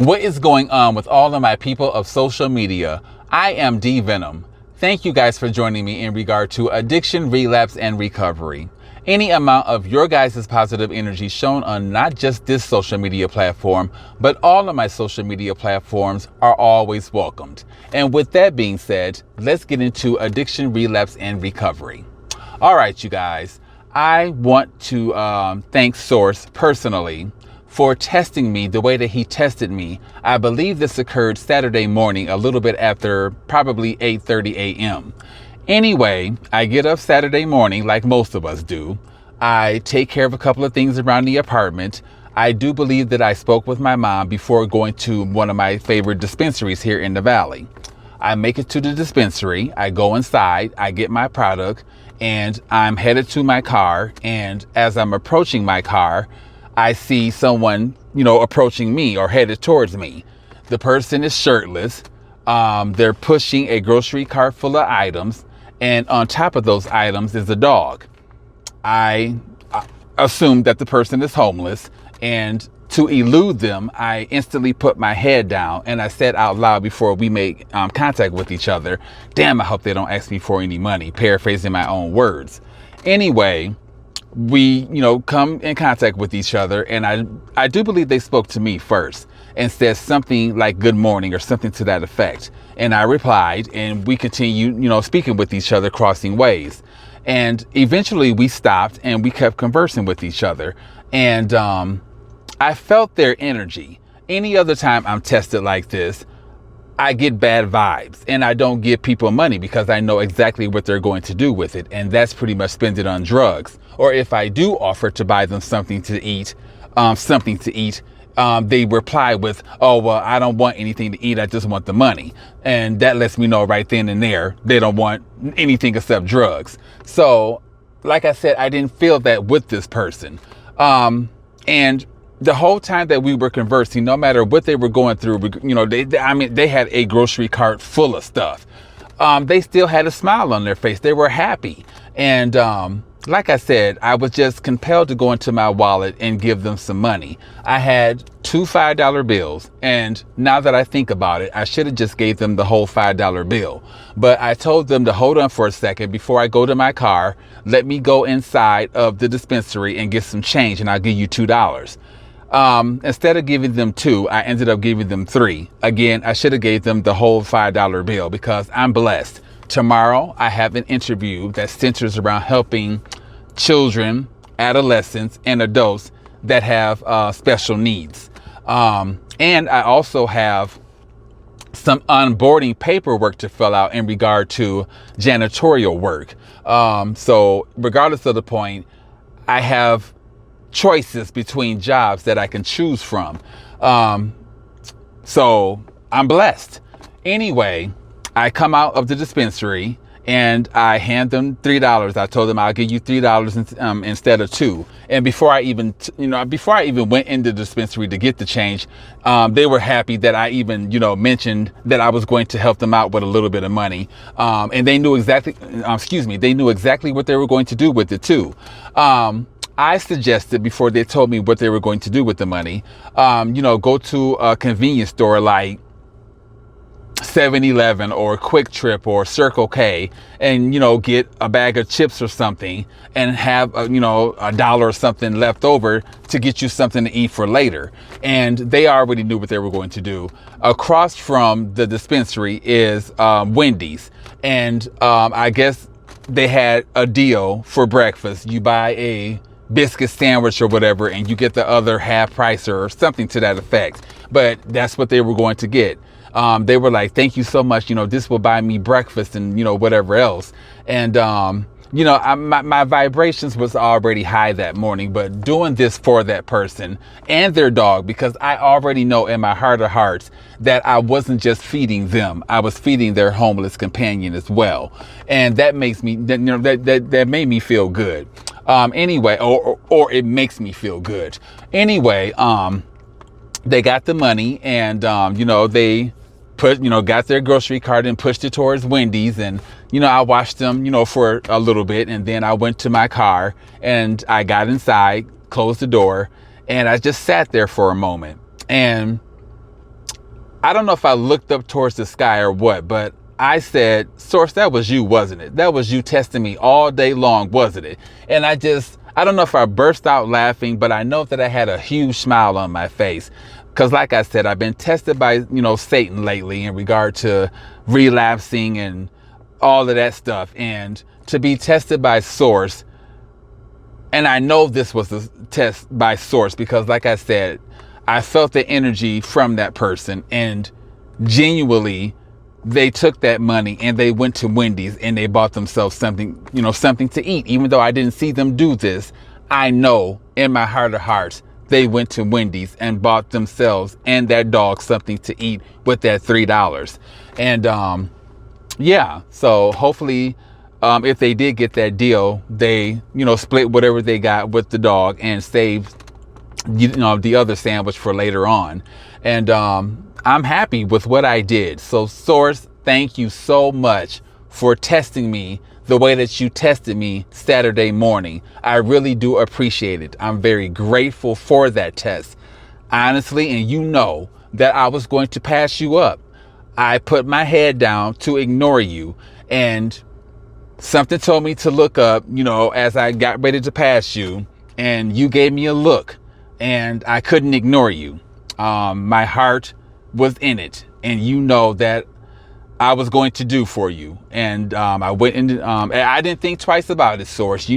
What is going on with all of my people of social media? I am D Venom. Thank you guys for joining me in regard to addiction, relapse, and recovery. Any amount of your guys' positive energy shown on not just this social media platform, but all of my social media platforms are always welcomed. And with that being said, let's get into addiction, relapse, and recovery. All right, you guys, I want to thank Source personally for testing me the way that he tested me. I believe this occurred Saturday morning, a little bit after probably 8:30 a.m. Anyway, I get up Saturday morning like most of us do. I take care of a couple of things around the apartment. I do believe that I spoke with my mom before going to one of my favorite dispensaries here in the Valley. I make it to the dispensary, I go inside, I get my product, and I'm headed to my car. And as I'm approaching my car, I see someone, approaching me or headed towards me. The person is shirtless. They're pushing a grocery cart full of items. And on top of those items is a dog. I assume that the person is homeless. And to elude them, I instantly put my head down and I said out loud before we make contact with each other, "Damn, I hope they don't ask me for any money," paraphrasing my own words. Anyway, we, come in contact with each other, and I do believe they spoke to me first and said something like "good morning" or something to that effect. And I replied, and we continued, speaking with each other, crossing ways. And eventually we stopped and we kept conversing with each other. And I felt their energy. Any other time I'm tested like this, I get bad vibes, and I don't give people money because I know exactly what they're going to do with it. And that's pretty much spend it on drugs. Or if I do offer to buy them something to eat, they reply with, "Oh, well, I don't want anything to eat. I just want the money." And that lets me know right then and there, they don't want anything except drugs. So like I said, I didn't feel that with this person. And the whole time that we were conversing, no matter what they were going through, they had a grocery cart full of stuff. They still had a smile on their face. They were happy. And like I said, I was just compelled to go into my wallet and give them some money. I had 2 $5 bills. And now that I think about it, I should have just gave them the whole $5 bill. But I told them to hold on for a second before I go to my car. Let me go inside of the dispensary and get some change, and I'll give you $2. Instead of giving them 2, I ended up giving them 3. Again, I should have gave them the whole $5 bill because I'm blessed. Tomorrow, I have an interview that centers around helping children, adolescents, and adults that have special needs. And I also have some onboarding paperwork to fill out in regard to janitorial work. So regardless of the point, I have choices between jobs that I can choose from. So I'm blessed. Anyway, I come out of the dispensary and I hand them $3. I told them I'll give you $3 instead of 2. And before I even went into the dispensary to get the change, they were happy that I even, mentioned that I was going to help them out with a little bit of money. And they knew exactly, they knew exactly what they were going to do with it too. I suggested before they told me what they were going to do with the money, go to a convenience store like 7-Eleven or Quick Trip or Circle K and, get a bag of chips or something and have, $1 or something left over to get you something to eat for later. And they already knew what they were going to do. Across from the dispensary is Wendy's. And I guess they had a deal for breakfast. You buy a biscuit sandwich or whatever, and you get the other half price or something to that effect. But that's what they were going to get. They were like, "Thank you so much. This will buy me breakfast and, whatever else." And, my vibrations was already high that morning, but doing this for that person and their dog, because I already know in my heart of hearts that I wasn't just feeding them. I was feeding their homeless companion as well. And that makes me, that made me feel good. Anyway, or it makes me feel good. Anyway, they got the money and, they got their grocery cart and pushed it towards Wendy's. And, I watched them, for a little bit. And then I went to my car and I got inside, closed the door, and I just sat there for a moment. And I don't know if I looked up towards the sky or what, but I said, Source, that was you, wasn't it? That was you testing me all day long, wasn't it? And I don't know if I burst out laughing, but I know that I had a huge smile on my face. Because like I said, I've been tested by, Satan lately in regard to relapsing and all of that stuff. And to be tested by Source, and I know this was a test by Source because like I said, I felt the energy from that person, and genuinely they took that money and they went to Wendy's and they bought themselves something, something to eat. Even though I didn't see them do this, I know in my heart of hearts, they went to Wendy's and bought themselves and their dog something to eat with that $3. And yeah, so hopefully if they did get that deal, they, split whatever they got with the dog and saved, the other sandwich for later on. And I'm happy with what I did. So Source, thank you so much for testing me the way that you tested me Saturday morning. I really do appreciate it. I'm very grateful for that test, honestly. And you know that I was going to pass you up. I put my head down to ignore you, and something told me to look up, as I got ready to pass you, and you gave me a look, and I couldn't ignore you. My heart was in it, and you know that I was going to do for you. And I went into, I didn't think twice about it, Source.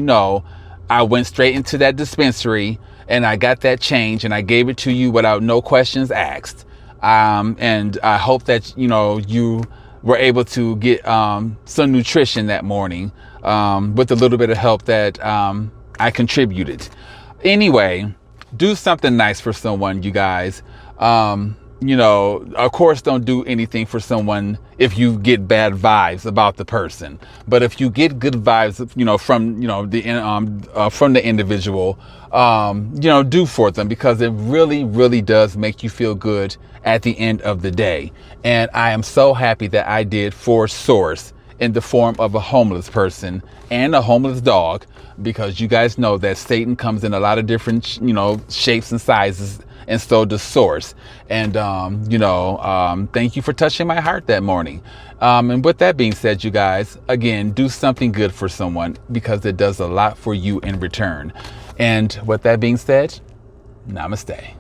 I went straight into that dispensary and I got that change and I gave it to you without no questions asked. And I hope that, you were able to get some nutrition that morning with a little bit of help that I contributed. Anyway, do something nice for someone, you guys. Of course, don't do anything for someone if you get bad vibes about the person. But if you get good vibes, from the individual, do for them, because it really, really does make you feel good at the end of the day. And I am so happy that I did for Source in the form of a homeless person and a homeless dog, because you guys know that Satan comes in a lot of different, shapes and sizes. And so does Source. And, thank you for touching my heart that morning. And with that being said, you guys, again, do something good for someone, because it does a lot for you in return. And with that being said, namaste.